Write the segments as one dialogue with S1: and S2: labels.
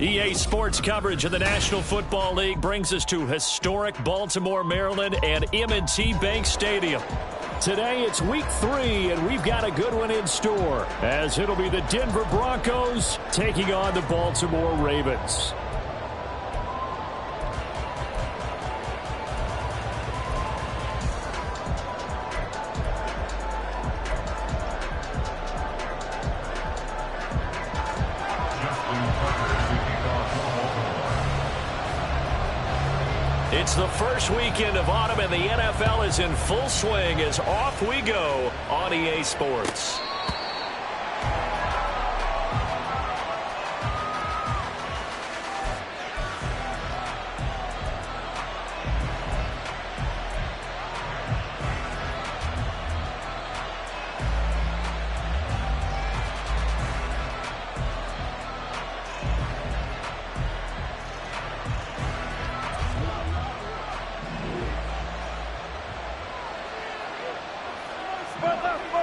S1: EA Sports coverage of the National Football League brings us to historic Baltimore, Maryland, and M&T Bank Stadium. Today, it's Week 3, and we've got a good one in store, as it'll be the Denver Broncos taking on the Baltimore Ravens. It's the first weekend of autumn, and the NFL is in full swing as off we go on EA Sports.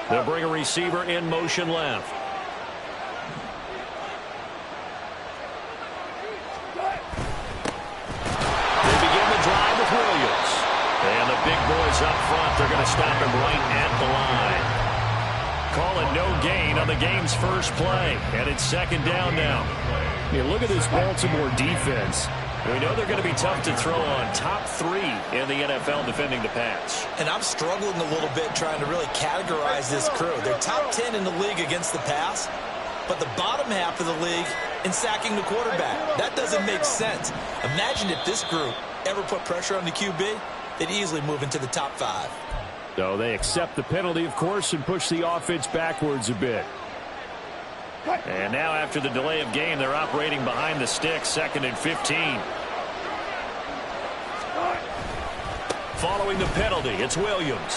S1: They'll bring a receiver in motion left. They begin the drive with Williams. And the big boys up front, they're going to stop him right at the line. Call it no gain on the game's first play. And it's second down now. Yeah, look at this Baltimore defense. We know they're going to be tough to throw on. Top 3 in the NFL defending the pass.
S2: And I'm struggling a little bit trying to really categorize this crew. They're top 10 in the league against the pass, but the bottom half of the league in sacking the quarterback. That doesn't make sense. Imagine if this group ever put pressure on the QB, they'd easily move into the top 5.
S1: So they accept the penalty, of course, and push the offense backwards a bit. And now after the delay of game, they're operating behind the sticks, 2nd and 15. Following the penalty, it's Williams.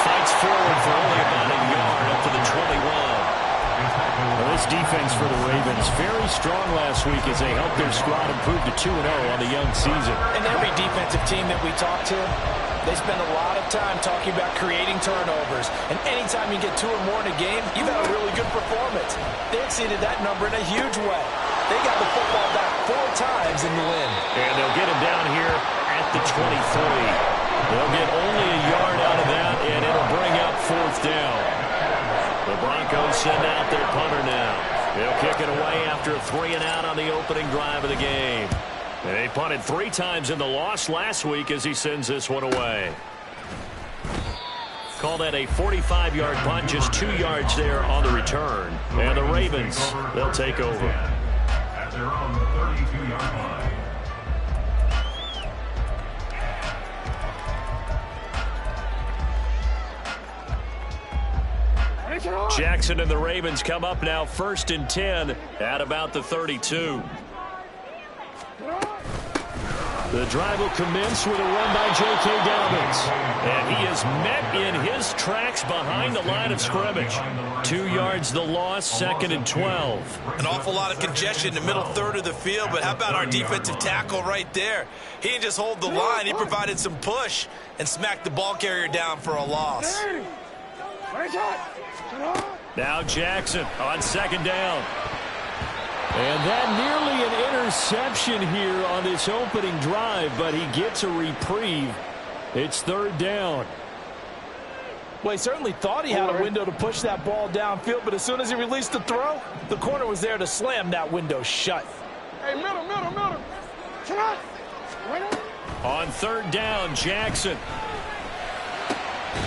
S1: Fights forward for only about a yard up to the 21. Well, this defense for the Ravens, very strong last week as they helped their squad improve to 2-0 on the young season.
S3: And every defensive team that we talk to, they spend a lot of time talking about creating turnovers. And anytime you get 2 or more in a game, you've had a really good performance. They exceeded that number in a huge way. They got the football back 4 times in the win.
S1: And they'll get him down here at the 23. They'll get only a yard out of that, and it'll bring up 4th down. The Broncos send out their punter now. They'll kick it away after a 3-and-out on the opening drive of the game. And they punted 3 times in the loss last week as he sends this one away. Call that a 45-yard punt, just 2 yards there on the return. And the Ravens, they'll take over.
S4: At their own 32-yard line.
S1: Jackson and the Ravens come up now 1st and 10 at about the 32. The drive will commence with a run by J.K. Dobbins. And he is met in his tracks behind the line of scrimmage. 2 yards the loss, 2nd and 12.
S2: An awful lot of congestion in the middle third of the field, but how about our defensive tackle right there? He didn't just hold the line, he provided some push and smacked the ball carrier down for a loss.
S1: Now Jackson on 2nd down. And that nearly an interception here on this opening drive, but he gets a reprieve. It's 3rd down.
S3: Well, he certainly thought he had a window to push that ball downfield, but as soon as he released the throw, the corner was there to slam that window shut.
S5: Hey, middle.
S1: On 3rd down, Jackson.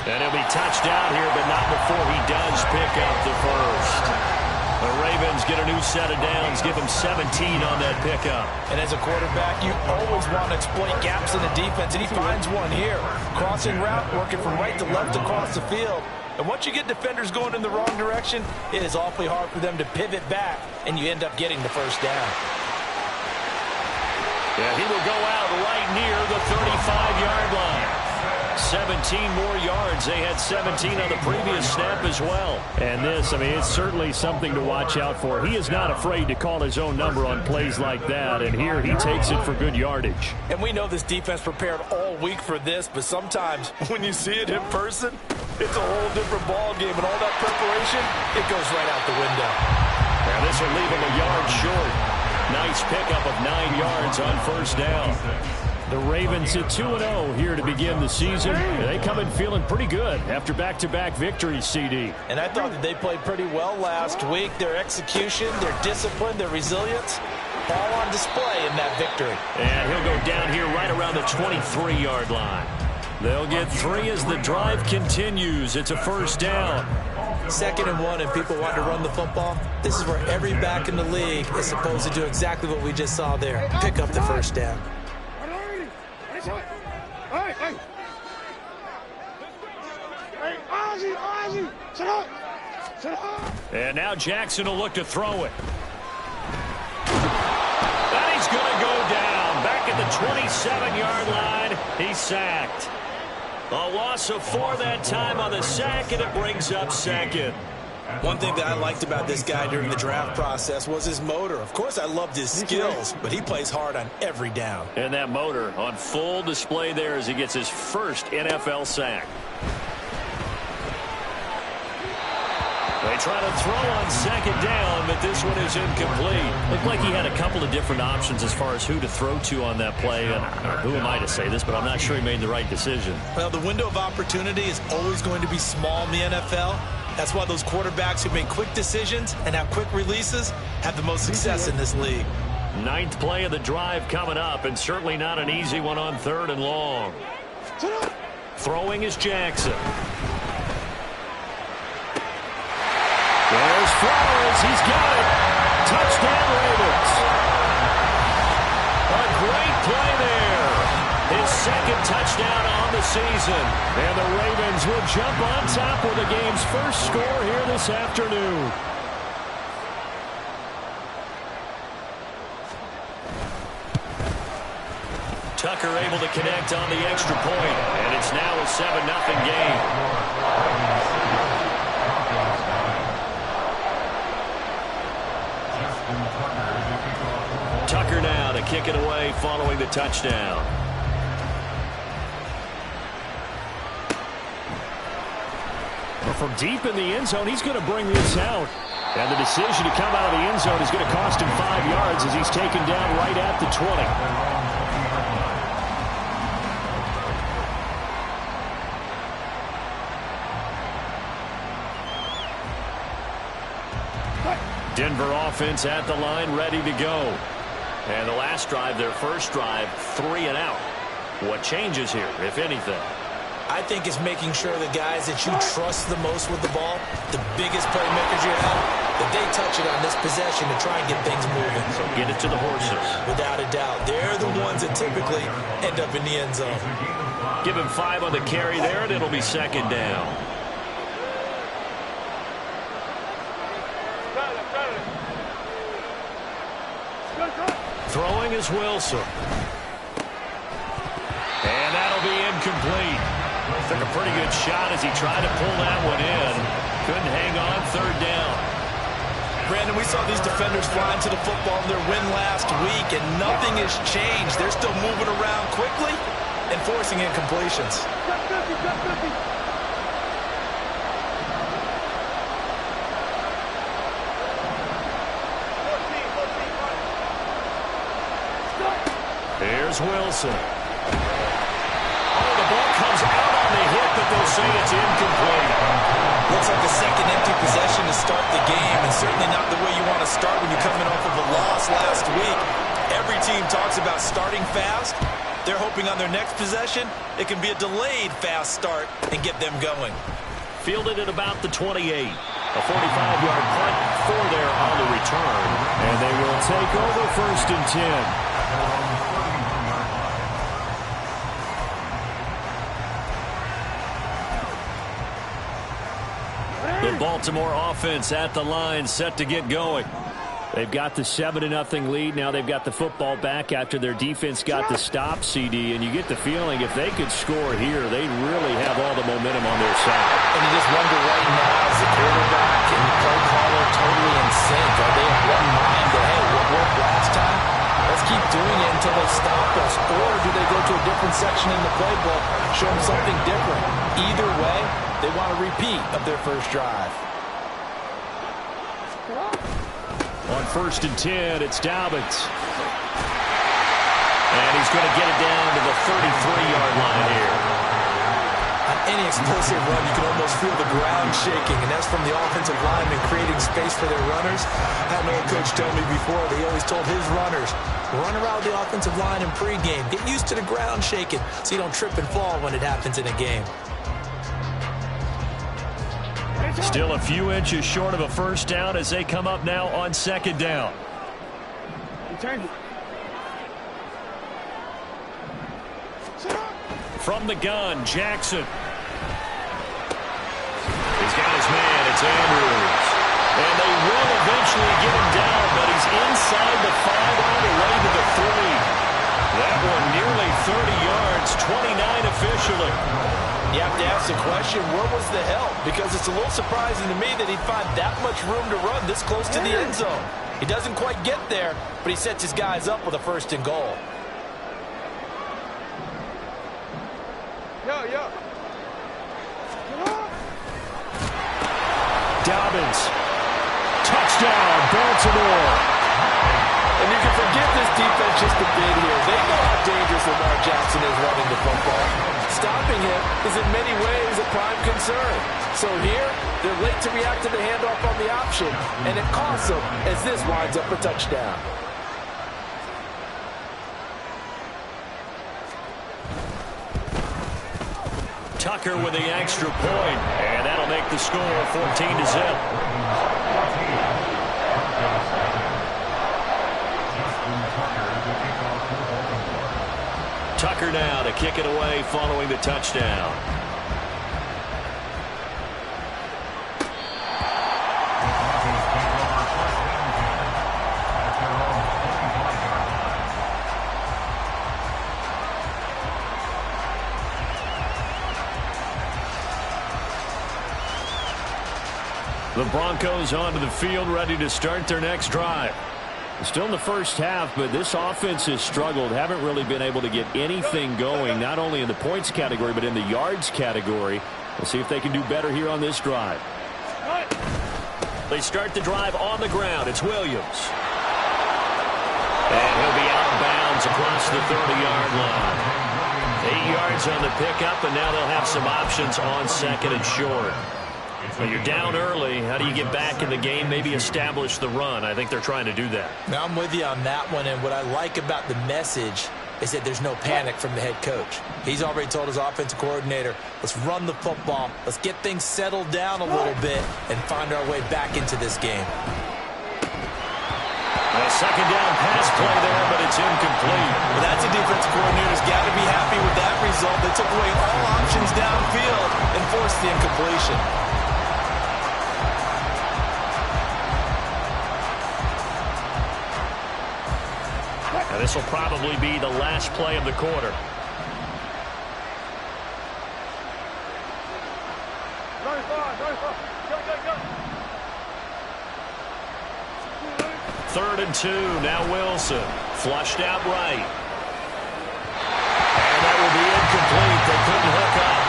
S1: And he'll be touched down here, but not before he does pick up the first. The Ravens get a new set of downs, give them 17 on that pickup.
S3: And as a quarterback, you always want to exploit gaps in the defense, and he finds one here. Crossing route, working from right to left across the field. And once you get defenders going in the wrong direction, it is awfully hard for them to pivot back, and you end up getting the first down.
S1: Yeah, he will go out right near the 35-yard line. 17 more yards. They had 17 on the previous snap as well.
S5: And this, I mean, it's certainly something to watch out for. He is not afraid to call his own number on plays like that, and here he takes it for good yardage.
S3: And we know this defense prepared all week for this, but sometimes when you see it in person, it's a whole different ball game, and all that preparation, it goes right out the window.
S1: Now this will leave him a yard short. Nice pickup of 9 yards on first down.
S5: The Ravens at 2-0 here to begin the season. They come in feeling pretty good after back-to-back victories, CD.
S3: And I thought that they played pretty well last week. Their execution, their discipline, their resilience, all on display in that victory.
S1: And he'll go down here right around the 23-yard line. They'll get 3 as the drive continues. It's a first down.
S2: 2nd and 1, and people want to run the football. This is where every back in the league is supposed to do exactly what we just saw there. Pick up the first down.
S1: And now Jackson will look to throw it. And he's going to go down. Back at the 27-yard line. He's sacked. A loss of 4 that time on the sack, and it brings up 2nd.
S2: One thing that I liked about this guy during the draft process was his motor. Of course, I loved his skills, but he plays hard on every down.
S1: And that motor on full display there as he gets his first NFL sack. They try to throw on 2nd down, but this one is incomplete.
S5: Looked like he had a couple of different options as far as who to throw to on that play. And who am I to say this, but I'm not sure he made the right decision.
S2: Well, the window of opportunity is always going to be small in the NFL. That's why those quarterbacks who make quick decisions and have quick releases have the most success in this league.
S1: 9th play of the drive coming up, and certainly not an easy one on 3rd and long. Throwing is Jackson. There's Flowers. He's got it. Touchdown, Ravens. A great play there. His 2nd touchdown on the season. And the Ravens will jump on top with the game's first score here this afternoon. Tucker able to connect on the extra point. And it's now a 7-0 game. Tucker now to kick it away following the touchdown.
S5: Well, from deep in the end zone, he's going to bring this out. And the decision to come out of the end zone is going to cost him 5 yards as he's taken down right at the 20.
S1: Denver offense at the line, ready to go. And the last drive, their first drive, 3 and out. What changes here, if anything?
S2: I think it's making sure the guys that you trust the most with the ball, the biggest playmakers you have, that they touch it on this possession to try and get things moving.
S1: So get it to the horses.
S2: Without a doubt. They're the ones that typically end up in the end zone.
S1: Give him 5 on the carry there, and it'll be 2nd down. Throwing is Wilson. And that'll be incomplete. Took a pretty good shot as he tried to pull that one in. Couldn't hang on 3rd down.
S3: Brandon, we saw these defenders flying to the football in their win last week, and nothing has changed. They're still moving around quickly and forcing incompletions.
S1: Here's Wilson. Oh, the ball comes out on the hit, but they'll say it's incomplete.
S2: Looks like a second empty possession to start the game, and certainly not the way you want to start when you're coming off of a loss last week. Every team talks about starting fast. They're hoping on their next possession, it can be a delayed fast start and get them going.
S1: Fielded at about the 28.
S5: A 45-yard punt for there on the return. And they will take over 1st and 10. The Baltimore offense at the line, set to get going. They've got the 7-0 lead. Now they've got the football back after their defense got the stop, CD. And you get the feeling if they could score here, they'd really have all the momentum on their side.
S3: And you just wonder right now, is the quarterback and the play caller totally in sync? Are they of one mind that, hey, what worked last time? Let's keep doing it until they stop us. Or do they go to a different section in the playbook, show them something different? Either way, they want a repeat of their first drive.
S5: On 1st and 10, it's Dobbins. And he's going to get it down to the 33-yard line here.
S2: On any explosive run, you can almost feel the ground shaking, and that's from the offensive linemen creating space for their runners. I had an old coach tell me before, that he always told his runners, run around the offensive line in pregame. Get used to the ground shaking so you don't trip and fall when it happens in a game.
S5: Still a few inches short of a first down as they come up now on 2nd down. From the gun, Jackson. He's got his man. It's Andrews. And they will eventually get him down, but he's inside the 5 on the way to the 3. That one nearly 30 yards, 29 officially.
S3: You have to ask the question, where was the help? Because it's a little surprising to me that he'd find that much room to run this close to the end zone. He doesn't quite get there, but he sets his guys up with a 1st and goal.
S5: Dobbins. Touchdown, Baltimore.
S3: And you can forgive this defense just a bit here. They know how dangerous Lamar Jackson is running the football. Stopping him is in many ways a prime concern. So here, they're late to react to the handoff on the option, and it costs them as this winds up a touchdown.
S5: Tucker with the extra point, and that'll make the score 14-0. Tucker now to kick it away following the touchdown. The Broncos onto the field, ready to start their next drive. Still in the first half, but this offense has struggled. Haven't really been able to get anything going, not only in the points category, but in the yards category. We'll see if they can do better here on this drive. They start the drive on the ground. It's Williams. And he'll be out of bounds across the 30-yard line. 8 yards on the pickup, and now they'll have some options on 2nd and short. When you're down early, how do you get back in the game, maybe establish the run? I think they're trying to do that.
S2: Now, I'm with you on that one, and what I like about the message is that there's no panic from the head coach. He's already told his offensive coordinator, let's run the football, let's get things settled down a little bit, and find our way back into this game.
S5: A 2nd down pass play there, but it's incomplete.
S2: Well, that's a defensive coordinator's got to be happy with that result. They took away all options downfield and forced the incompletion.
S5: And this will probably be the last play of the quarter. Third and 2. Now Wilson. Flushed out right. And that will be incomplete. They couldn't hook up.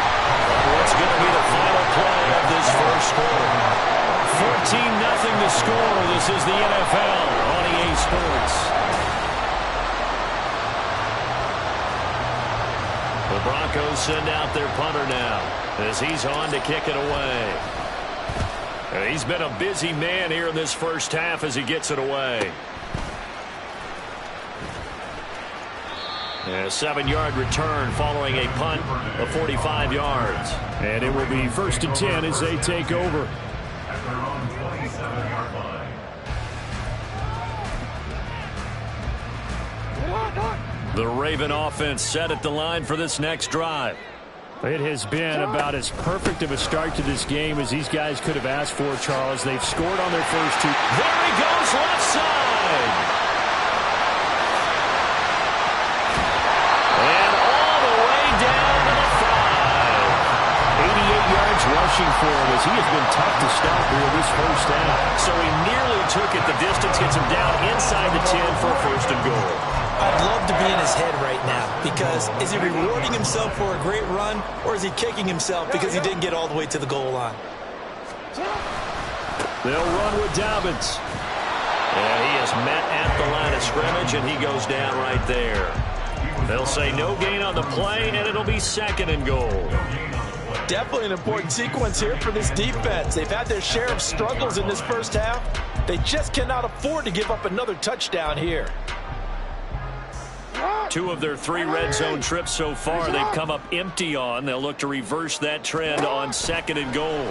S5: What's going to be the final play of this first quarter? 14-0 the score. This is the NFL on EA Sports. The Broncos send out their punter now as he's on to kick it away. And he's been a busy man here in this first half as he gets it away. And a 7-yard return following a punt of 45 yards. And it will be 1st and 10 as they take over.
S1: The Raven offense set at the line for this next drive.
S5: It has been about as perfect of a start to this game as these guys could have asked for, Charles. They've scored on their first two.
S1: There he goes, left side. And all the way down to the 5.
S5: 88 yards rushing for him as he has been tough to stop here this first half.
S1: So he nearly took it the distance, gets him down inside the 10 for a first and goal.
S2: I'd love to be in his head right now because is he rewarding himself for a great run or is he kicking himself because he didn't get all the way to the goal line?
S1: They'll run with Dobbins. And he is met at the line of scrimmage, and he goes down right there. They'll say no gain on the play, and it'll be second and goal.
S3: Definitely an important sequence here for this defense. They've had their share of struggles in this first half. They just cannot afford to give up another touchdown here.
S1: 2 of their 3 red zone trips so far they've come up empty on. They'll look to reverse that trend on second and goal.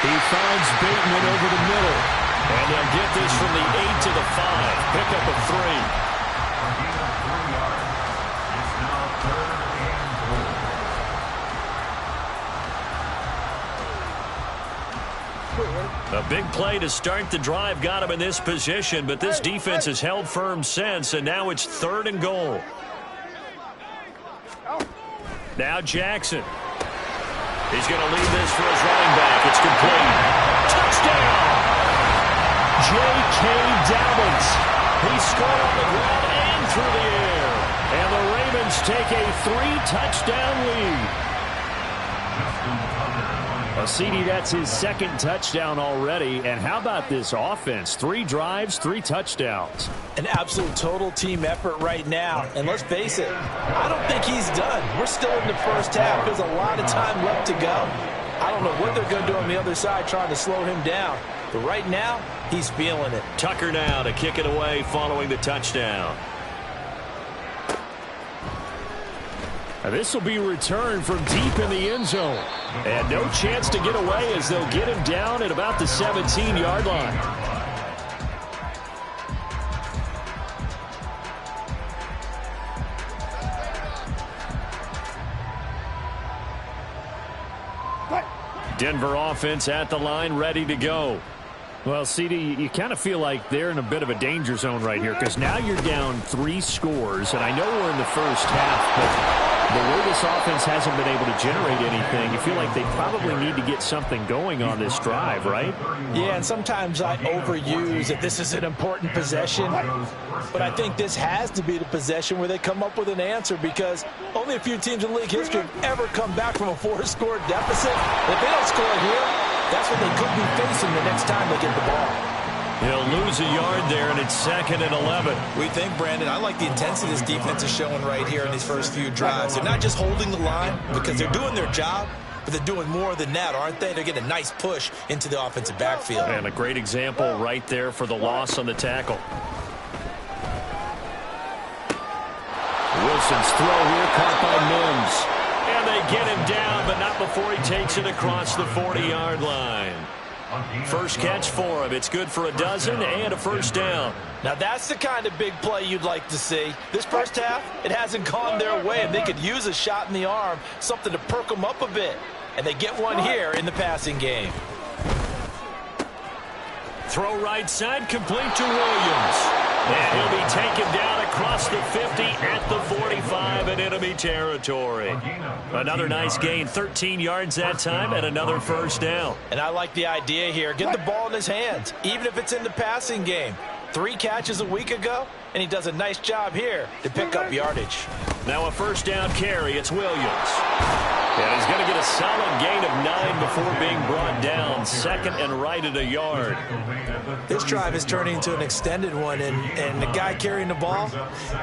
S5: He finds Bateman over the middle.
S1: And they'll get this from the 8 to the 5. Pick up of 3. A big play to start the drive got him in this position, but this defense has held firm since, and now it's third and goal. Now Jackson. He's going to lead this for his running back. It's complete. Touchdown! J.K. Dobbins. He scored on the ground and through the air. And the Ravens take a 3-touchdown lead.
S5: Well, CD, that's his second touchdown already. And how about this offense? 3 drives, 3 touchdowns.
S3: An absolute total team effort right now. And let's face it, I don't think he's done. We're still in the first half. There's a lot of time left to go. I don't know what they're going to do on the other side trying to slow him down. But right now, he's feeling it.
S1: Tucker now to kick it away following the touchdown.
S5: Now this will be returned from deep in the end zone. And no chance to get away as they'll get him down at about the 17-yard line.
S1: Denver offense at the line, ready to go.
S5: Well, CD, you kind of feel like they're in a bit of a danger zone right here because now you're down 3 scores, and I know we're in the first half, but the way this offense hasn't been able to generate anything, you feel like they probably need to get something going on this drive, right?
S3: Yeah, and sometimes I overuse that this is an important possession, but I think this has to be the possession where they come up with an answer because only a few teams in league history have ever come back from a 4-score deficit. If they don't score here, that's what they could be facing the next time they get the ball.
S1: He'll lose a yard there, and it's second and 11.
S2: We think, Brandon, I like the intensity this defense is showing right here in these first few drives. They're not just holding the line because they're doing their job, but they're doing more than that, aren't they? They're getting a nice push into the offensive backfield.
S1: And a great example right there for the loss on the tackle.
S5: Wilson's throw here caught by Mims.
S1: And they get him down, but not before he takes it across the 40-yard line. First catch for him. It's good for a dozen and a first down.
S3: Now that's the kind of big play you'd like to see. This first half, it hasn't gone their way, and they could use a shot in the arm, something to perk them up a bit. And they get one here in the passing game.
S1: Throw right side, complete to Williams. And he'll be taken down across the 50 at the 45 in enemy territory. Another nice gain, 13 yards that time, and another first down.
S3: And I like the idea here. Get the ball in his hands, even if it's in the passing game. 3 catches a week ago, and he does a nice job here to pick up yardage.
S1: Now a first down carry. It's Williams. And he's going to get a solid gain of 9 before being brought down. Second and right at a yard.
S2: This drive is turning into an extended one, and the guy carrying the ball,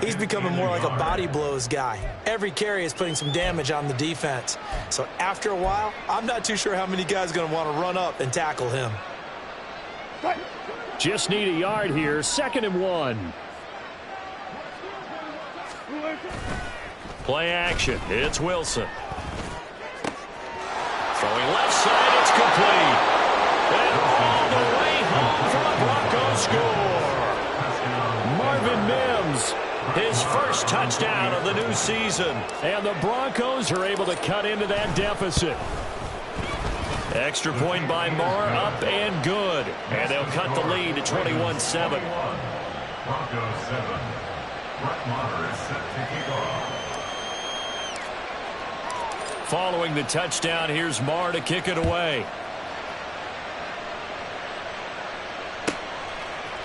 S2: he's becoming more like a body blows guy. Every carry is putting some damage on the defense. So after a while, I'm not too sure how many guys are going to want to run up and tackle him.
S5: Just need a yard here. Second and 1.
S1: Play action. It's Wilson. Throwing left side, it's complete. And all the way home for a Bronco score.
S5: Marvin Mims
S1: first touchdown of the new season.
S5: And the Broncos are able to cut into that deficit.
S1: Extra point by Moore, up and good. And they'll cut the lead to 21-7.
S4: Broncos 7. Brett Maher is set to kick off.
S1: Following the touchdown, here's Maher to kick it away.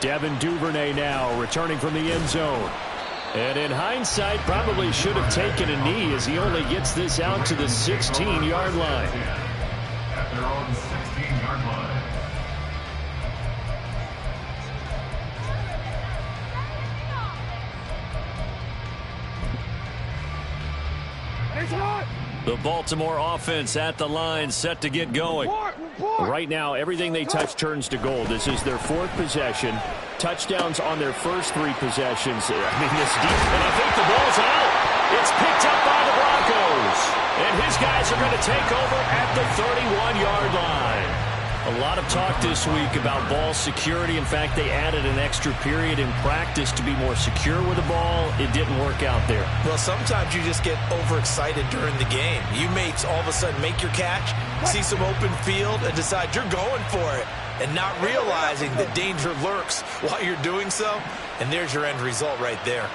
S5: Devin Duvernay now returning from the end zone. And in hindsight, probably should have taken a knee as he only gets this out to the 16-yard line.
S4: At their own 16-yard line.
S1: The Baltimore offense at the line, set to get going.
S5: Right now, everything they touch turns to gold. This is their fourth possession. Touchdowns on their first three possessions. I mean, this deep, and I think the ball's out. It's picked up by the Broncos. And his guys are going to take over at the 31-yard line. A lot of talk this week about ball security. In fact, they added an extra period in practice to be more secure with the ball. It didn't work out there.
S3: Well, sometimes you just get overexcited during the game. You may all of a sudden make your catch, see some open field, and decide you're going for it, and not realizing the danger lurks while you're doing so. And there's your end result right there.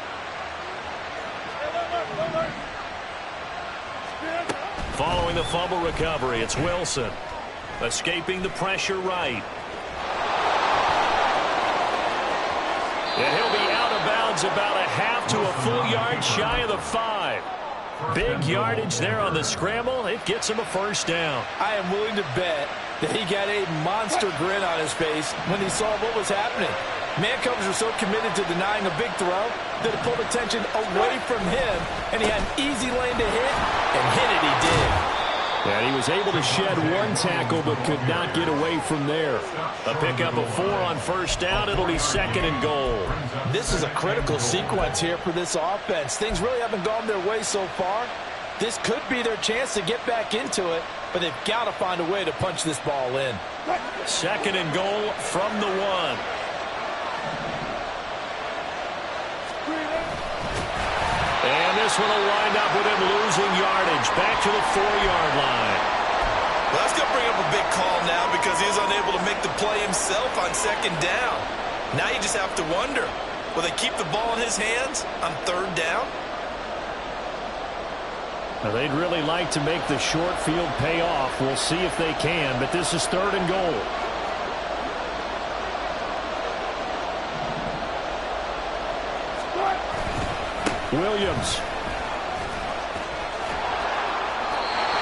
S1: Following the fumble recovery, it's Wilson. Escaping the pressure right. And he'll be out of bounds about a half to a full yard shy of the 5. Big yardage there on the scramble. It gets him a first down.
S3: I am willing to bet that he got a monster grin on his face when he saw what was happening. Man covers are so committed to denying a big throw that it pulled attention away from him, and he had an easy lane to hit, and hit it he did.
S5: And he was able to shed one tackle but could not get away from there.
S1: A pickup of 4 on first down. It'll be second and goal.
S3: This is a critical sequence here for this offense. Things really haven't gone their way so far. This could be their chance to get back into it, but they've got to find a way to punch this ball in.
S1: Second and goal from the 1. And this one will wind up with him losing yardage back to the 4-yard line.
S2: Well, that's going to bring up a big call now because he's unable to make the play himself on second down. Now you just have to wonder, will they keep the ball in his hands on third down?
S5: Now, they'd really like to make the short field pay off. We'll see if they can, but this is third and goal. Williams.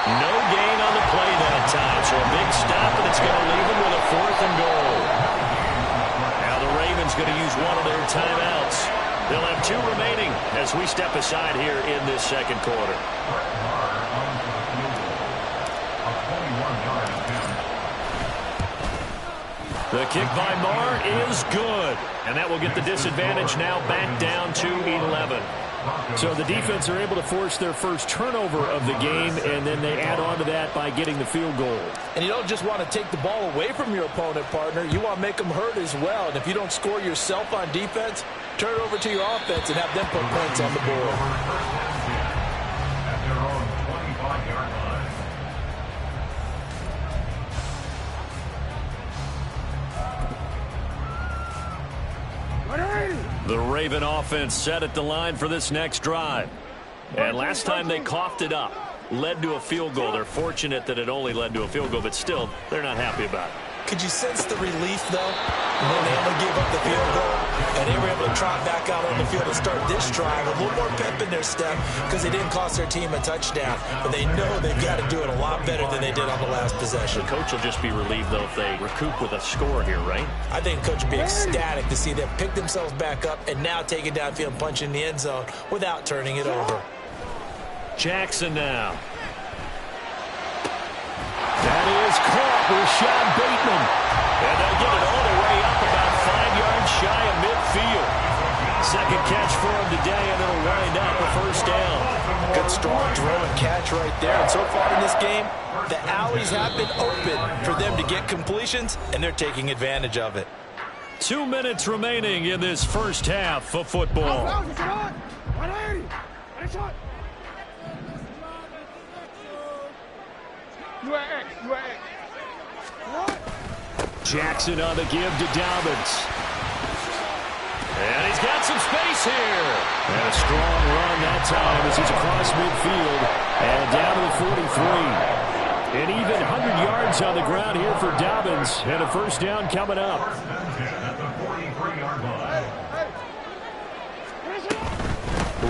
S1: No gain on the play that time, so a big stop, and it's going to leave them with a 4th and goal. Now the Ravens going to use one of their timeouts. They'll have 2 remaining as we step aside here in this second quarter. The kick by Maher is good, and that will get the disadvantage now back down to 11.
S5: So the defense are able to force their first turnover of the game, and then they add on to that by getting the field goal.
S3: And you don't just want to take the ball away from your opponent, partner. You want to make them hurt as well. And if you don't score yourself on defense, turn it over to your offense and have them put points on the board.
S4: At their own 25-yard line.
S1: The Raven offense set at the line for this next drive. And last time they coughed it up, led to a field goal. They're fortunate that it only led to a field goal, but still, they're not happy about it.
S2: Could you sense the relief, though, when they only gave up the field goal and they were able to trot back out on the field and start this drive? A little more pep in their step because they didn't cost their team a touchdown. But they know they've got to do it a lot better than they did on the last possession.
S1: The coach will just be relieved, though, if they recoup with a score here, right?
S2: I think coach will be ecstatic to see them pick themselves back up and now take it downfield and punch in the end zone without turning it over.
S1: Jackson now.
S5: That is caught. Rashad Bateman.
S1: And they'll get it all the way up about 5 yards shy of midfield. Second catch for him today, and it'll wind up a first down.
S3: Good, strong throw and catch right there. And so far in this game, the alleys have been open for them to get completions, and they're taking advantage of it.
S1: 2 minutes remaining in this first half of football.
S5: Jackson on the give to Dobbins. And he's got some space here. And a strong run that time as he's across midfield and down to the 43. An even 100 yards on the ground here for Dobbins. And a first down coming up.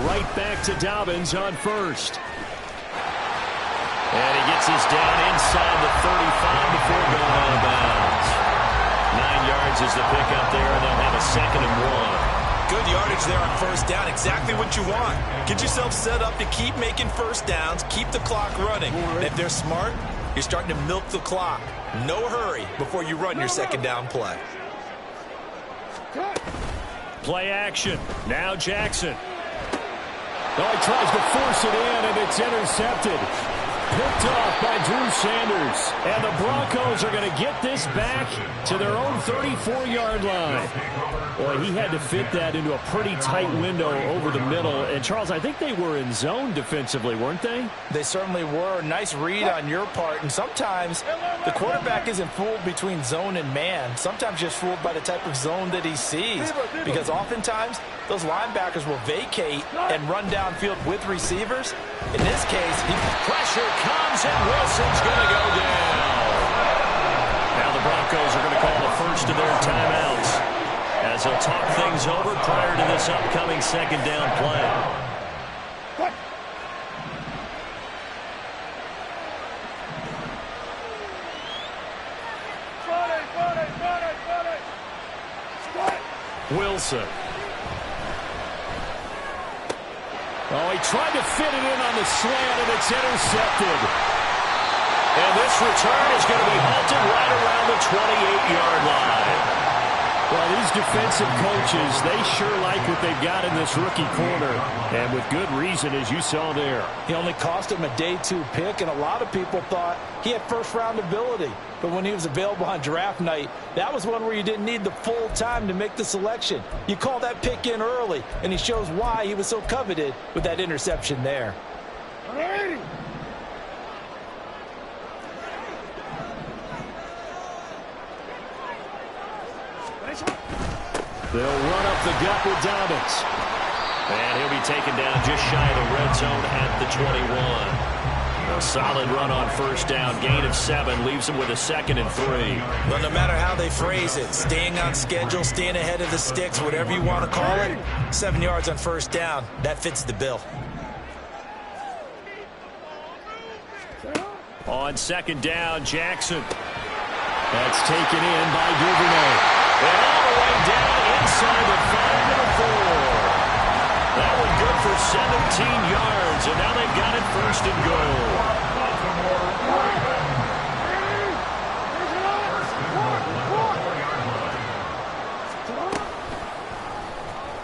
S5: Right back to Dobbins on first. And he gets his down inside the 35 before going out of bounds. 9 yards is the pickup there, and they'll have a 2nd and 1.
S2: Good yardage there on first down. Exactly what you want. Get yourself set up to keep making first downs, keep the clock running. And if they're smart, you're starting to milk the clock. No hurry before you run your 2nd down play.
S5: Play action. Now Jackson. Oh, he tries to force it in, and it's intercepted. Picked off by Drew Sanders. And the Broncos are going to get this back to their own 34-yard line. Boy, he had to fit that into a pretty tight window over the middle. And, Charles, I think they were in zone defensively, weren't they?
S3: They certainly were. Nice read on your part. And sometimes the quarterback isn't fooled between zone and man. Sometimes just fooled by the type of zone that he sees. Because oftentimes those linebackers will vacate and run downfield with receivers. In this case,
S1: pressure comes, and Wilson's going to go down. Now the Broncos are going to call the first of their timeouts as they'll talk things over prior to this upcoming 2nd down play. Wilson.
S5: Oh, he tried to fit it in on the slant, and it's intercepted.
S1: And this return is going to be halted right around the 28-yard line.
S5: Well, these defensive coaches, they sure like what they've got in this rookie corner. And with good reason, as you saw there.
S3: He only cost him a day 2 pick, and a lot of people thought he had first-round ability. But when he was available on draft night, that was one where you didn't need the full time to make the selection. You call that pick in early, and he shows why he was so coveted with that interception there.
S5: They'll run up the gut with Dobbins.
S1: And he'll be taken down just shy of the red zone at the 21. A solid run on first down. Gain of 7 leaves him with a 2nd and 3.
S2: Well, no matter how they phrase it, staying on schedule, staying ahead of the sticks, whatever you want to call it, 7 yards on first down, that fits the bill.
S5: On 2nd down, Jackson. That's taken in by Duvernay.
S1: And all the way down inside the 5 to the 4. That one good for 17 yards, and now they've got it 1st and goal.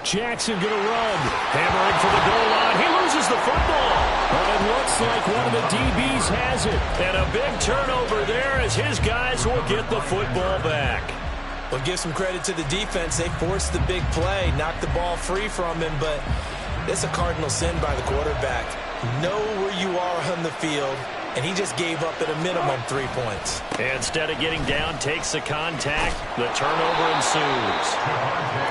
S5: Jackson going to run. Hammering for the goal line. He loses the football. But it looks like one of the DBs has it.
S1: And a big turnover there as his guys will get the football back.
S2: Well, give some credit to the defense. They forced the big play, knocked the ball free from him, but it's a cardinal sin by the quarterback. Know where you are on the field, and he just gave up at a minimum 3 points.
S1: Instead of getting down, takes the contact. The turnover ensues.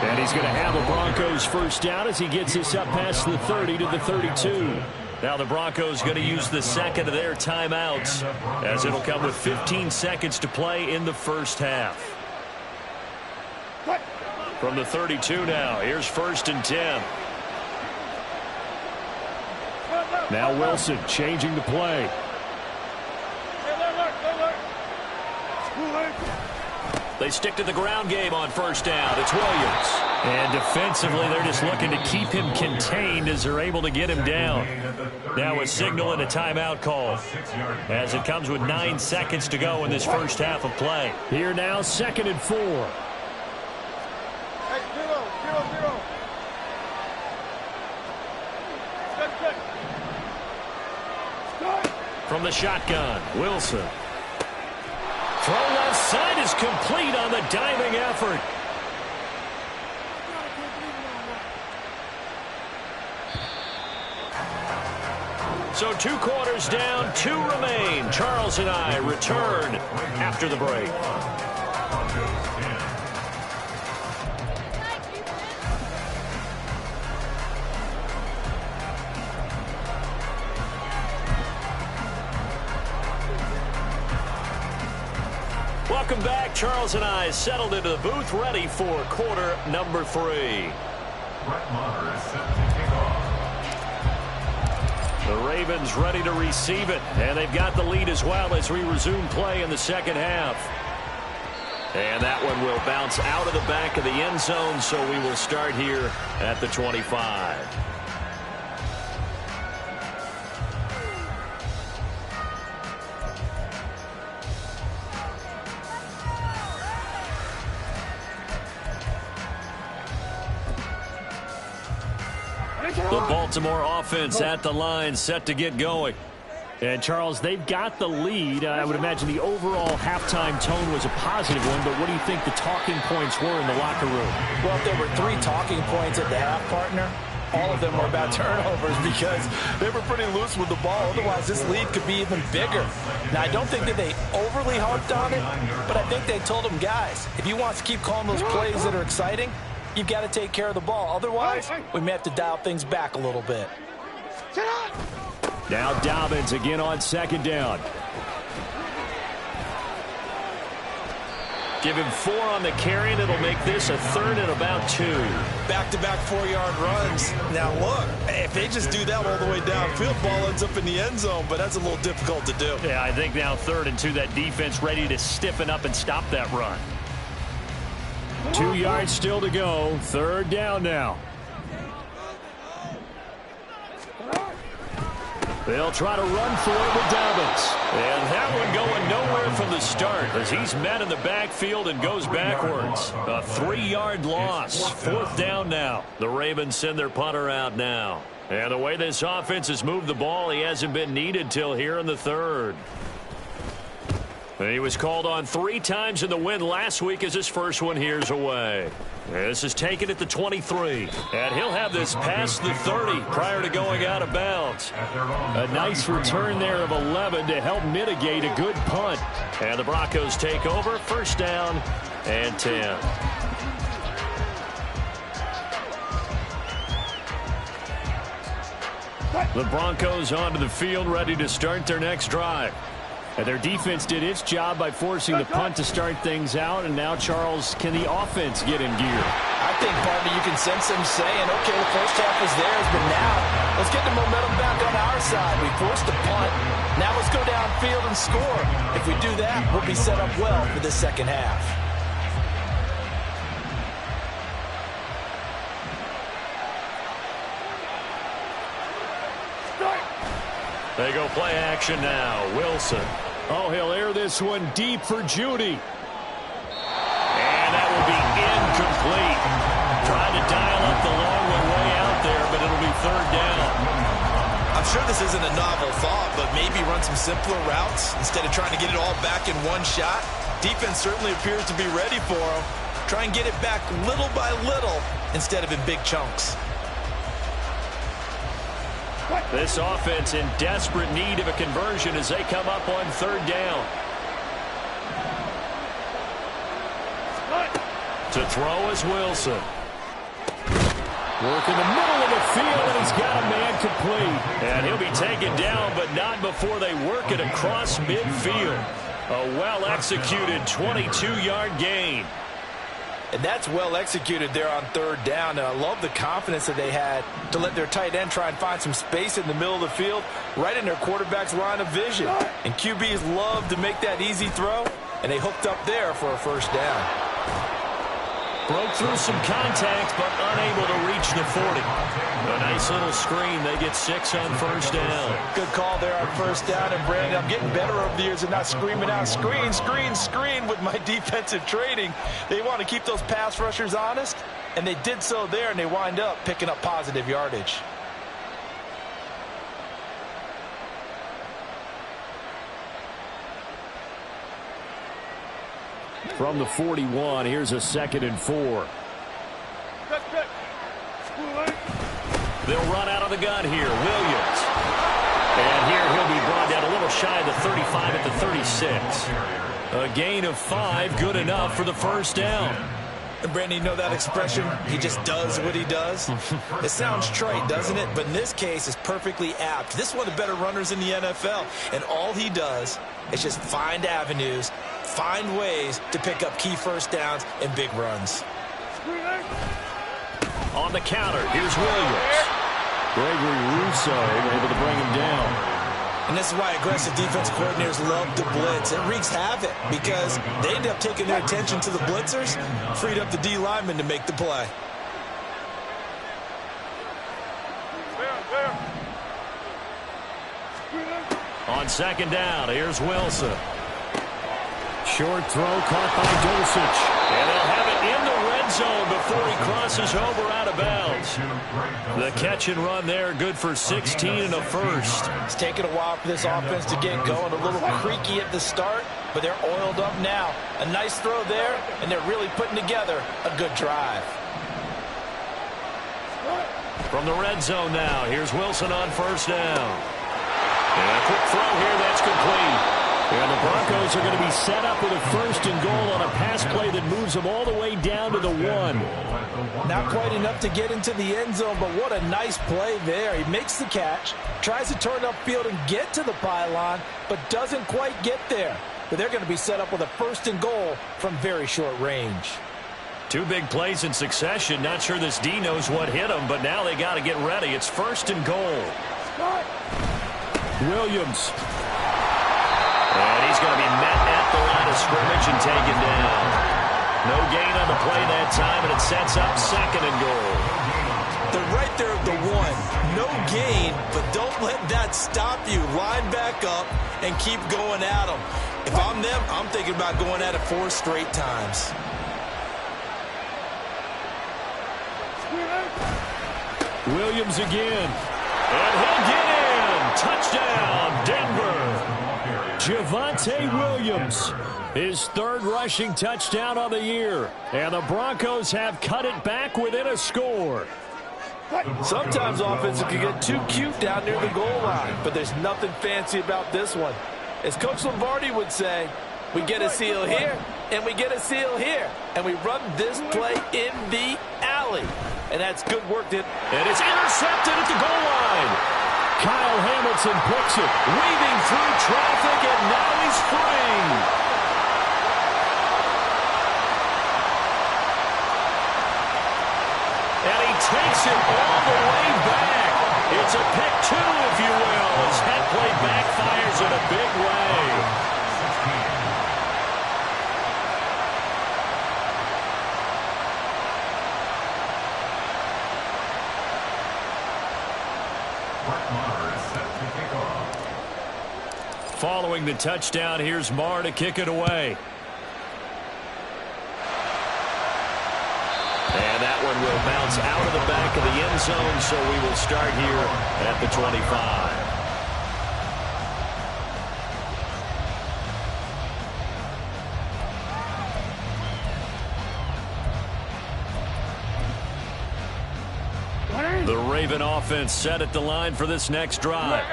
S5: And he's going to have a Broncos first down as he gets this up past the 30 to the 32.
S1: Now the Broncos going to use the 2nd of their timeouts as it'll come with 15 seconds to play in the first half. From the 32 now, here's 1st and 10.
S5: Now Wilson changing the play.
S1: They stick to the ground game on first down. It's Williams.
S5: And defensively, they're just looking to keep him contained as they're able to get him down.
S1: Now a signal and a timeout call as it comes with 9 seconds to go in this first half of play.
S5: Here now, 2nd and 4.
S1: From the shotgun, Wilson. Throw left side is complete on the diving effort. So 2 quarters down, 2 remain. Charles and I return after the break. Welcome back. Charles and I settled into the booth, ready for quarter number 3.
S4: Brett Maher is set to kick off.
S1: The Ravens ready to receive it, and they've got the lead as well as we resume play in the second half. And that one will bounce out of the back of the end zone, so we will start here at the 25. The Baltimore offense at the line, set to get going.
S5: And, Charles, they've got the lead. I would imagine the overall halftime tone was a positive one, but what do you think the talking points were in the locker room?
S3: Well, if there were 3 talking points at the half, partner, all of them were about turnovers because they were pretty loose with the ball. Otherwise, this lead could be even bigger. Now, I don't think that they overly harped on it, but I think they told them, guys, if you want to keep calling those plays that are exciting, you've got to take care of the ball. Otherwise, we may have to dial things back a little bit.
S5: Now Dobbins again on second down.
S1: Give him 4 on the carry, and it'll make this a 3rd and about 2.
S2: Back-to-back 4-yard runs. Now, look, if they just do that all the way downfield, ball ends up in the end zone, but that's a little difficult to do.
S1: Yeah, I think now 3rd and 2, that defense ready to stiffen up and stop that run.
S5: 2 yards still to go. 3rd down now.
S1: They'll try to run for it with Dobbins. And that one going nowhere from the start as he's met in the backfield and goes backwards. A 3-yard loss. 4th down now. The Ravens send their punter out now. And the way this offense has moved the ball, he hasn't been needed till here in the 3rd. And he was called on 3 times in the win last week as his first one here's away. This is taken at the 23. And he'll have this past the 30 prior to going out of bounds.
S5: A nice return there of 11 to help mitigate a good punt.
S1: And the Broncos take over. 1st down and 10. The Broncos onto the field ready to start their next drive.
S5: And their defense did its job by forcing the punt to start things out. And now, Charles, can the offense get in gear?
S3: I think, partner, you can sense them saying, okay, the first half is theirs, but now let's get the momentum back on our side. We forced the punt. Now let's go downfield and score. If we do that, we'll be set up well for the second half.
S1: They go play action now. Wilson.
S5: Oh, he'll air this one deep for Judy.
S1: And that will be incomplete. Trying to dial up the long way out there, but it'll be 3rd down.
S2: I'm sure this isn't a novel thought, but maybe run some simpler routes instead of trying to get it all back in one shot. Defense certainly appears to be ready for him. Try and get it back little by little instead of in big chunks.
S1: This offense in desperate need of a conversion as they come up on 3rd down. To throw is Wilson.
S5: Work in the middle of the field, and he's got a man complete.
S1: And he'll be taken down, but not before they work it across midfield. A well-executed 22-yard gain.
S3: And that's well executed there on 3rd down. And I love the confidence that they had to let their tight end try and find some space in the middle of the field, right in their quarterback's line of vision. And QBs love to make that easy throw, and they hooked up there for a 1st down.
S1: Broke through some contact, but unable to reach the 40. A nice little screen. They get 6 on 1st down.
S3: Good call there on 1st down. And, Brandon, I'm getting better over the years and not screaming out, screen, screen, screen with my defensive training. They want to keep those pass rushers honest, and they did so there, and they wind up picking up positive yardage.
S5: From the 41, here's a 2nd and 4.
S1: They'll run out of the gun here. Williams. And here he'll be brought down a little shy of the 35 at the 36. A gain of 5, good enough for the first down.
S2: And Brandon, you know that expression? He just does what he does. It sounds trite, doesn't it? But in this case, it's perfectly apt. This is one of the better runners in the NFL. And all he does is just find avenues, find ways to pick up key first downs and big runs.
S1: On the counter, here's Williams.
S5: Gregory Rousseau able to bring him down.
S2: And this is why aggressive defense coordinators love to blitz. It wreaks havoc because they end up taking their attention to the blitzers, freed up the D lineman to make the play.
S1: On second down, here's Wilson. Short throw caught by Dulcich. And they'll have it in the red zone before he crosses over out of bounds. The catch and run there, good for 16 and a first.
S3: It's taken a while for this offense to get going. A little creaky at the start, but they're oiled up now. A nice throw there, and they're really putting together a good drive.
S1: From the red zone now, here's Wilson on first down. And a quick throw here, that's complete. And the Broncos are going to be set up with a first and goal on a pass play that moves them all the way down to the 1.
S3: Not quite enough to get into the end zone, but what a nice play there. He makes the catch, tries to turn upfield and get to the pylon, but doesn't quite get there. But they're going to be set up with a first and goal from very short range.
S1: 2 big plays in succession. Not sure this D knows what hit him, but now they got to get ready. It's first and goal.
S5: Williams.
S1: And he's going to be met at the line of scrimmage and taken down. No gain on the play that time, and it sets up second and goal.
S2: They're right there at the 1. No gain, but don't let that stop you. Line back up and keep going at them. If I'm them, I'm thinking about going at it 4 straight times.
S5: Williams again.
S1: And he'll get in. Touchdown, Denver.
S5: Javonte Williams, his 3rd rushing touchdown on the year. And the Broncos have cut it back within a score.
S3: Sometimes offenses can get too cute down near the goal line, but there's nothing fancy about this one. As Coach Lombardi would say, we get a seal here, and we get a seal here, and we run this play in the alley. And that's good work.
S1: And it's intercepted at the goal line.
S5: Kyle Hamilton picks it,
S1: weaving through traffic, and now he's free. And he takes it all the way back. It's a pick 2, if you will, as that play backfires in a big way. Following the touchdown, here's Marr to kick it away. And that one will bounce out of the back of the end zone, so we will start here at the 25. The Raven offense set at the line for this next drive.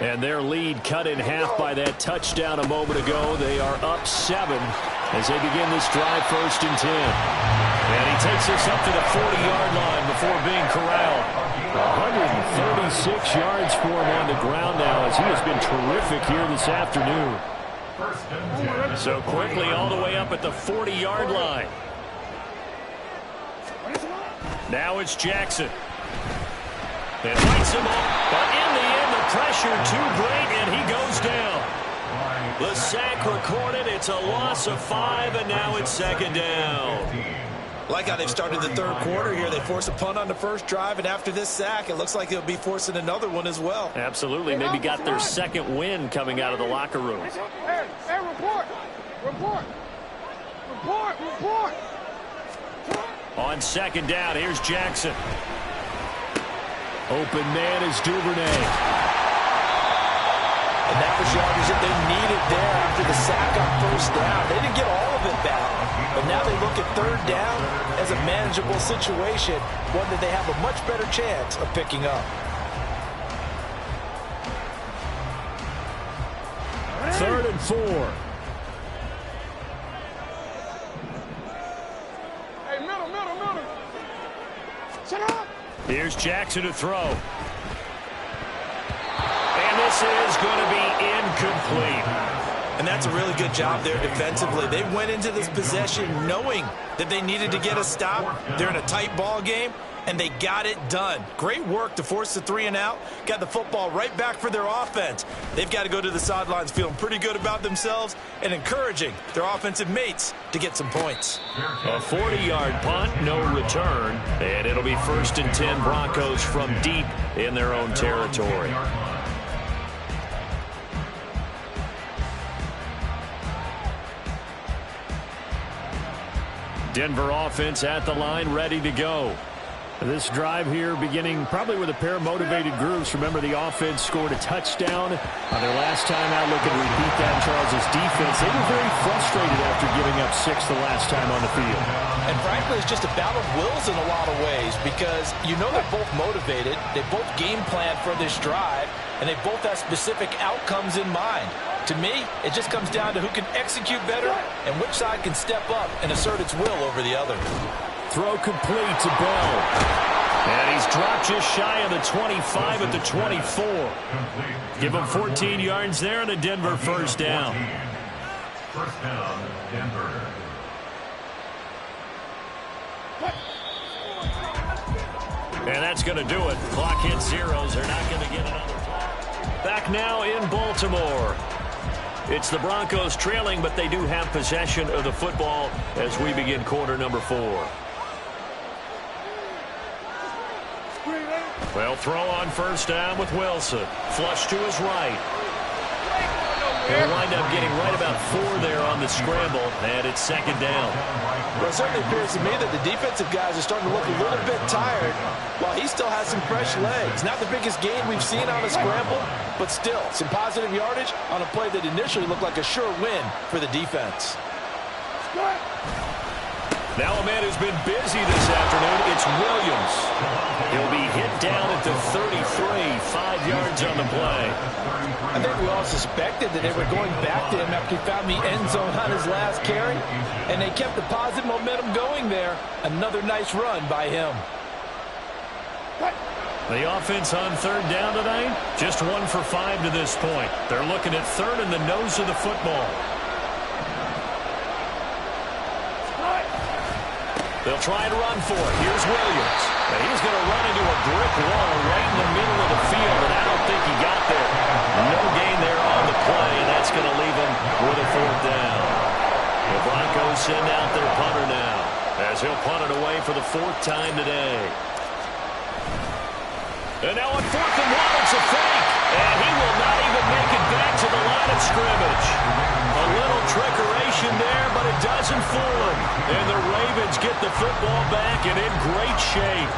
S1: And their lead cut in half by that touchdown a moment ago. They are up 7 as they begin this drive, 1st and 10. And he takes us up to the 40-yard line before being corralled. 136 yards for him on the ground now as he has been terrific here this afternoon. So quickly all the way up at the 40-yard line. Now it's Jackson. And lights him up, but in the end, the pressure too great, and he goes down. The sack recorded. It's a loss of 5, and now it's 2nd down.
S2: Like how they've started the 3rd quarter here. They force a punt on the first drive, and after this sack, it looks like they'll be forcing another one as well.
S1: Absolutely. Maybe got their 2nd win coming out of the locker room.
S6: Hey, report.
S1: On 2nd down, here's Jackson.
S5: Open man is Duvernay.
S3: And that was yardage that they needed there after the sack on 1st down. They didn't get all of it back, but now they look at 3rd down as a manageable situation, one that they have a much better chance of picking up.
S5: and 4.
S6: Hey, middle. Shut up.
S5: Here's Jackson to throw. And this is going to be incomplete.
S2: And that's a really good job there defensively. They went into this possession knowing that they needed to get a stop. They're in a tight ball game, and they got it done. Great work to force the 3 and out. Got the football right back for their offense. They've got to go to the sidelines feeling pretty good about themselves and encouraging their offensive mates to get some points.
S5: A 40-yard punt, no return, and it'll be 1st and 10 Broncos from deep in their own territory. Denver offense at the line, ready to go. This drive here beginning probably with a pair of motivated groups. Remember, the offense scored a touchdown on their last time out. Looking to repeat that. Charles' defense, they were very frustrated after giving up 6 the last time on the field.
S3: And frankly, it's just a battle of wills in a lot of ways because you know they're both motivated. They both game plan for this drive, and they both have specific outcomes in mind. To me, it just comes down to who can execute better and which side can step up and assert its will over the other.
S5: Throw complete to Bell. And he's dropped just shy of the 25 at the 24. Give him 14 yards there and a Denver 1st down.
S4: First down, Denver.
S5: And that's going to do it. Clock hits zeros. They're not going to get another play. Back now in Baltimore. It's the Broncos trailing, but they do have possession of the football as we begin quarter number 4. Well, throw on 1st down with Wilson. Flush to his right. He'll wind up getting right about 4 there on the scramble, and it's 2nd down.
S3: Well, it certainly appears to me that the defensive guys are starting to look a little bit tired while he still has some fresh legs. Not the biggest gain we've seen on a scramble, but still some positive yardage on a play that initially looked like a sure win for the defense.
S5: Now a man who's been busy this afternoon, it's Williams. He'll be hit down at the 33, 5 yards on the play.
S3: I think we all suspected that they were going back to him after he found the end zone on his last carry, and they kept the positive momentum going there. Another nice run by him.
S5: The offense on 3rd down tonight, just 1 for 5 to this point. They're looking at 3rd and the nose of the football. They'll try and run for it. Here's Williams. And he's going to run into a brick wall right in the middle of the field, and I don't think he got there. No gain there on the play, and that's going to leave him with a 4th down. The Broncos send out their punter now, as he'll punt it away for the 4th time today. And now on 4th and 1, it's a fake. And he will not even make it back to the line of scrimmage. A little trickeration there, but it doesn't fool him. And the Ravens get the football back and in great shape.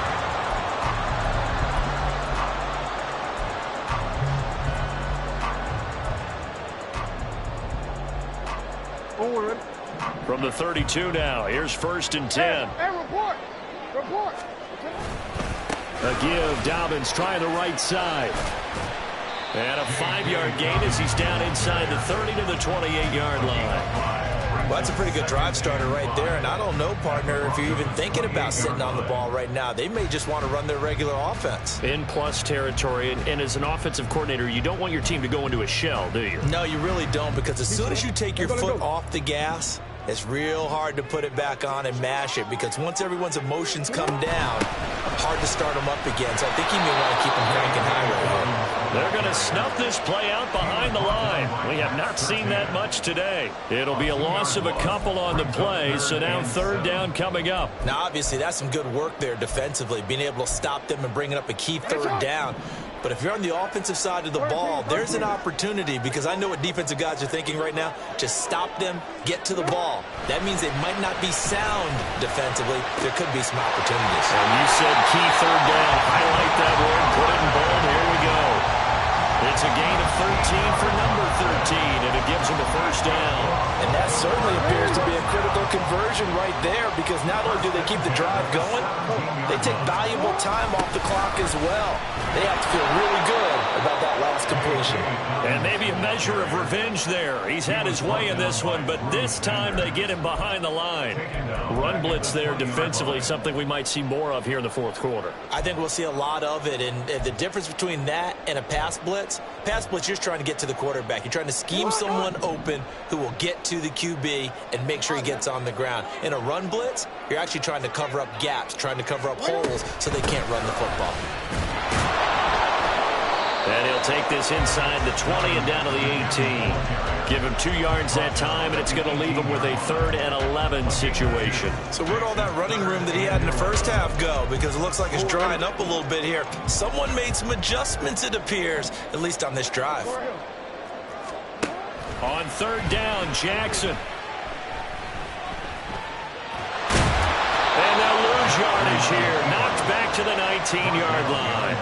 S6: Forward.
S5: From the 32 now, here's 1st and 10.
S6: Hey, report.
S5: A give, Dobbins trying the right side. And a 5-yard gain as he's down inside the 30 to the 28-yard line.
S2: Well, that's a pretty good drive starter right there, and I don't know, partner, if you're even thinking about sitting on the ball right now. They may just want to run their regular offense.
S5: In plus territory, and as an offensive coordinator, you don't want your team to go into a shell, do you?
S2: No, you really don't, because as soon as you take your foot off the gas, it's real hard to put it back on and mash it, because once everyone's emotions come down, hard to start them up again. So I think you may want to keep them cranking high right here.
S5: They're going to snuff this play out behind the line. We have not seen that much today. It'll be a loss of a couple on the play, so now 3rd down coming up.
S2: Now, obviously, that's some good work there defensively, being able to stop them and bringing up a key 3rd down. But if you're on the offensive side of the ball, there's an opportunity, because I know what defensive guys are thinking right now. Just stop them, get to the ball. That means they might not be sound defensively. There could be some opportunities.
S5: And you said key 3rd down. Highlight that word, put it in bold. Here we go. It's a gain of 13 for number 13, and it gives him a 1st down.
S3: And that certainly appears to be a critical conversion right there, because not only do they keep the drive going, they take valuable time off the clock as well. They have to feel really good about that
S2: that last completion.
S1: And maybe a measure of revenge there. He's had his way in this one, but this time they get him behind the line. Run blitz there defensively, something we might see more of here in the fourth quarter.
S2: I think we'll see a lot of it, and the difference between that and a pass blitz, you're just trying to get to the quarterback. You're trying to scheme someone open who will get to the QB and make sure he gets on the ground. In a run blitz, you're actually trying to cover up gaps, trying to cover up holes so they can't run the football.
S1: And he'll take this inside the 20 and down to the 18. Give him 2 yards that time, and it's going to leave him with a 3rd and 11 situation.
S2: So where'd all that running room that he had in the first half go? Because it looks like it's drying up a little bit here. Someone made some adjustments, it appears, at least on this drive.
S1: On 3rd down, Jackson. And they'll lose yardage here. Knocked back to the 19-yard line.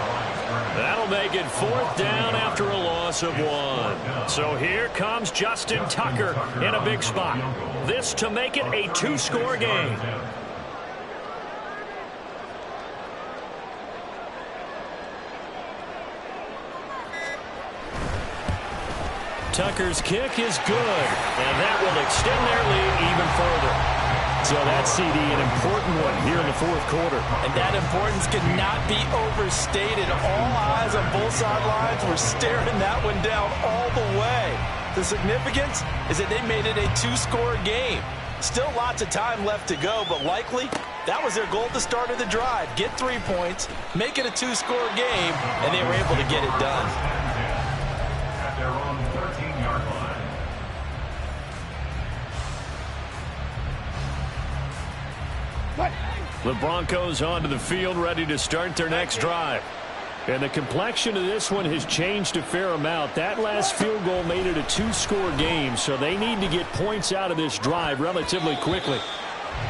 S1: That'll make it 4th down after a loss of 1. So here comes Justin Tucker in a big spot. This to make it a 2-score game. Tucker's kick is good, and that will extend their lead even further. So that CD, an important one here in the fourth quarter.
S3: And that importance cannot be overstated. All eyes on both sidelines were staring that one down all the way. The significance is that they made it a 2-score game. Still lots of time left to go, but likely that was their goal at the start of the drive. Get 3 points, make it a 2-score game, and they were able to get it done.
S4: At their own 13-yard line.
S1: The Broncos onto the field, ready to start their next drive. And the complexion of this one has changed a fair amount. That last field goal made it a 2-score game, so they need to get points out of this drive relatively quickly.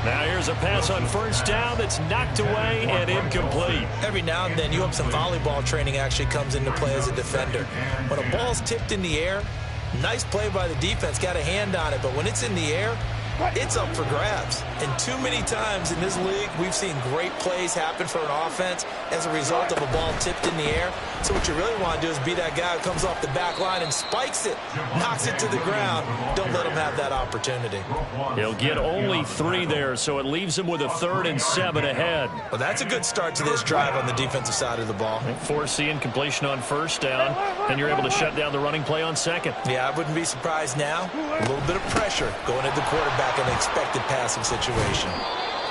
S1: Now here's a pass on 1st down that's knocked away and incomplete.
S2: Every now and then you hope some volleyball training actually comes into play as a defender. When a ball's tipped in the air, nice play by the defense, got a hand on it, but when it's in the air, it's up for grabs. And too many times in this league, we've seen great plays happen for an offense as a result of a ball tipped in the air. So what you really want to do is be that guy who comes off the back line and spikes it, knocks it to the ground. Don't let him have that opportunity.
S1: He'll get only 3 there, so it leaves him with a 3rd and 7 ahead.
S2: Well, that's a good start to this drive on the defensive side of the ball.
S1: Force the incompletion on 1st down, and you're able to shut down the running play on 2nd.
S2: Yeah, I wouldn't be surprised now. A little bit of pressure going at the quarterback in an expected passing situation.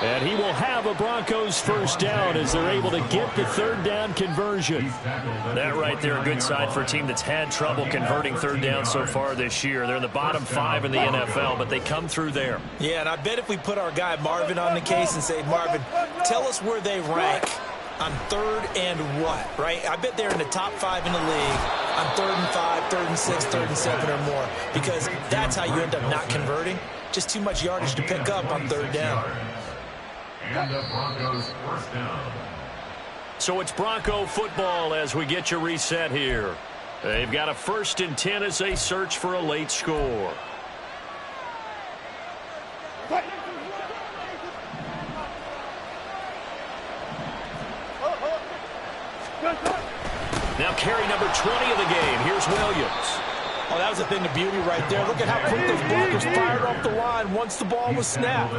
S1: And he will have a Broncos 1st down as they're able to get the 3rd down conversion. That right there, a good side for a team that's had trouble converting 3rd down so far this year. They're in the bottom 5 in the NFL, but they come through there.
S2: Yeah, and I bet if we put our guy Marvin on the case and say, Marvin, tell us where they rank on 3rd and what, right? I bet they're in the top 5 in the league on 3rd and 5, 3rd and 6, 3rd and 7 or more, because that's how you end up not converting. Just too much yardage to pick up on 3rd down.
S4: And the Broncos 1st down.
S1: So it's Bronco football as we get you reset here. They've got a 1st and 10 as they search for a late score. Now carry number 20 of the game. Here's Williams.
S3: Oh, that was a thing of beauty right there. Look at how quick those blockers fired off the line once the ball was snapped.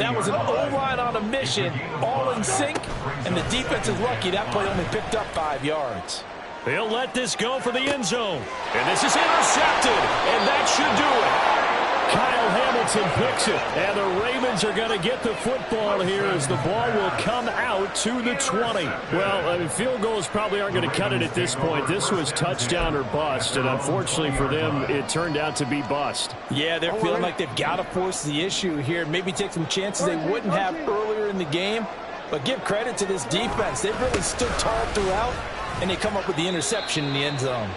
S3: That was an O-line on a mission, all in sync, and the defense is lucky that play only picked up 5 yards.
S1: He'll let this go for the end zone. And this is intercepted, and that should do it. Kyle Hamilton picks it, and the Ravens are going to get the football here as the ball will come out to the 20. Well, I mean, field goals probably aren't going to cut it at this point. This was touchdown or bust, and unfortunately for them, it turned out to be bust.
S3: Yeah, they're feeling like they've got to force the issue here, maybe take some chances they wouldn't have earlier in the game. But give credit to this defense. They've really stood tall throughout, and they come up with the interception in the end zone.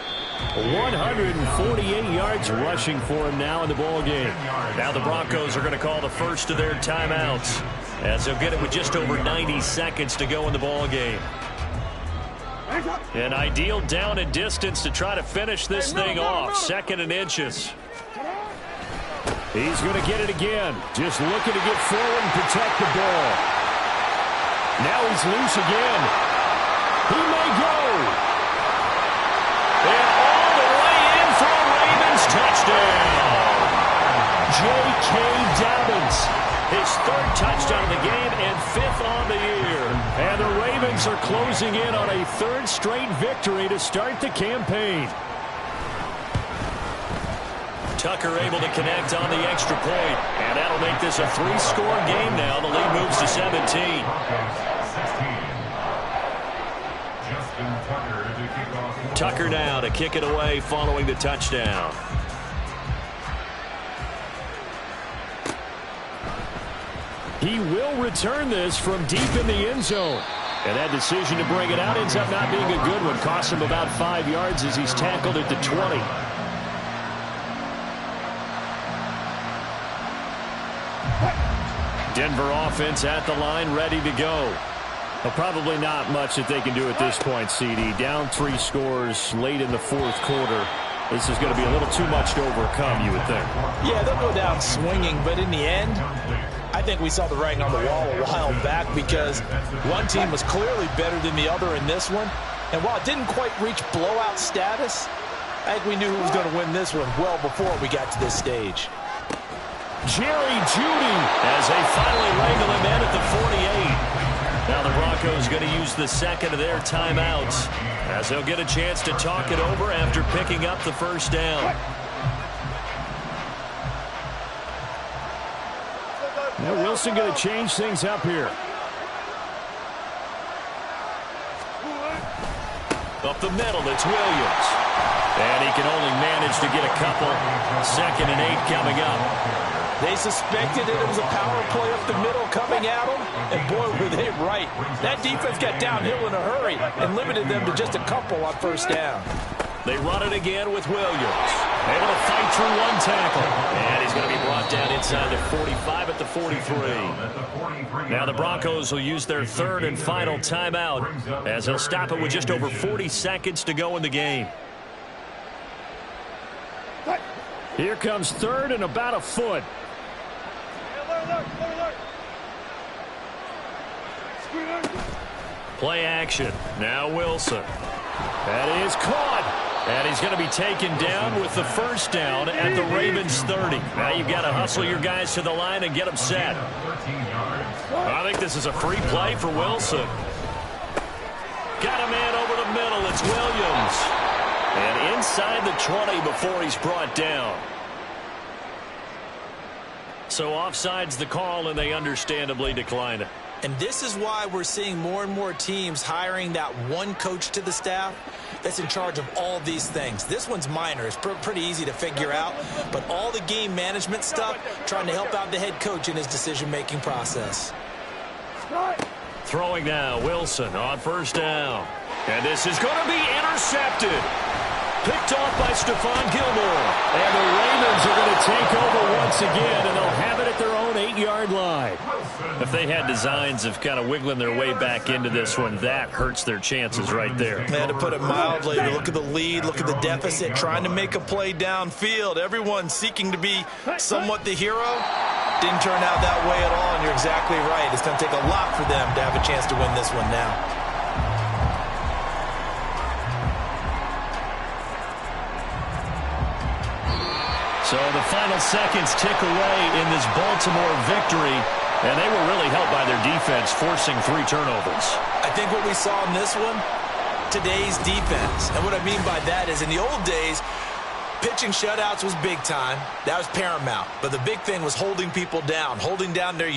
S1: 148 yards rushing for him now in the ball game. Now the Broncos are going to call the first of their timeouts as they'll get it with just over 90 seconds to go in the ball game. An ideal down and distance to try to finish this thing off. 2nd and inches. He's going to get it again. Just looking to get forward and protect the ball. Now he's loose again. He may go. And
S5: touchdown. J.K. Dobbins. His third touchdown of the game and fifth on the year. And the Ravens are closing in on a third straight victory to start the campaign.
S1: Tucker able to connect on the extra point. And that'll make this a 3-score game now. The lead moves to 17.
S4: 16. Justin Tucker to kick off.
S1: Tucker now to kick it away following the touchdown.
S5: He will return this from deep in the end zone. And that decision to bring it out ends up not being a good one. Cost him about 5 yards as he's tackled at the 20. Denver offense at the line, ready to go. Well, probably not much that they can do at this point, CD. Down 3 scores late in the fourth quarter. This is going to be a little too much to overcome, you would think.
S3: Yeah, they'll go down swinging, but in the end, I think we saw the writing on the wall a while back because one team was clearly better than the other in this one. And while it didn't quite reach blowout status, I think we knew who was going to win this one well before we got to this stage.
S5: Jerry Jeudy
S1: as they finally wrangle him in at the 48. Now the Broncos going to use the second of their timeouts as they'll get a chance to talk it over after picking up the first down.
S5: Now Wilson going to change things up here.
S1: Up the middle, it's Williams. And he can only manage to get a couple. 2nd and 8 coming up.
S3: They suspected it was a power play up the middle coming at them, and boy, were they right. That defense got downhill in a hurry and limited them to just a couple on first down.
S1: They run it again with Williams. Able to fight through one tackle. And he's going to be brought down inside the 45 at the 43. Now the Broncos will use their third and final timeout as they'll stop it with just over 40 seconds to go in the game.
S5: Here comes third and about a foot.
S1: Play action. Now Wilson. That is caught. And he's going to be taken down with the first down at the Ravens 30. Now you've got to hustle your guys to the line and get them set. I think this is a free play for Wilson. Got a man over the middle. It's Williams. And inside the 20 before he's brought down. So offside's the call, and they understandably decline it.
S2: And this is why we're seeing more and more teams hiring that one coach to the staff that's in charge of all these things. This one's minor. It's pretty easy to figure out. But all the game management stuff, trying to help out the head coach in his decision-making process.
S1: Throwing now, Wilson on first down. And this is going to be intercepted. Picked off by Stephon Gilmore.
S5: And the Ravens are going to take over once again, and they'll have it at their own 8-yard line.
S1: If they had designs of kind of wiggling their way back into this one, that hurts their chances right there.
S2: Man, to put it mildly, look at the lead, look at the deficit, trying to make a play downfield. Everyone seeking to be somewhat the hero. Didn't turn out that way at all, and you're exactly right. It's going to take a lot for them to have a chance to win this one now.
S1: So the final seconds tick away in this Baltimore victory, and they were really helped by their defense, forcing 3 turnovers.
S2: I think what we saw in this one, today's defense. And what I mean by that is in the old days, pitching shutouts was big time. That was paramount. But the big thing was holding people down, holding down their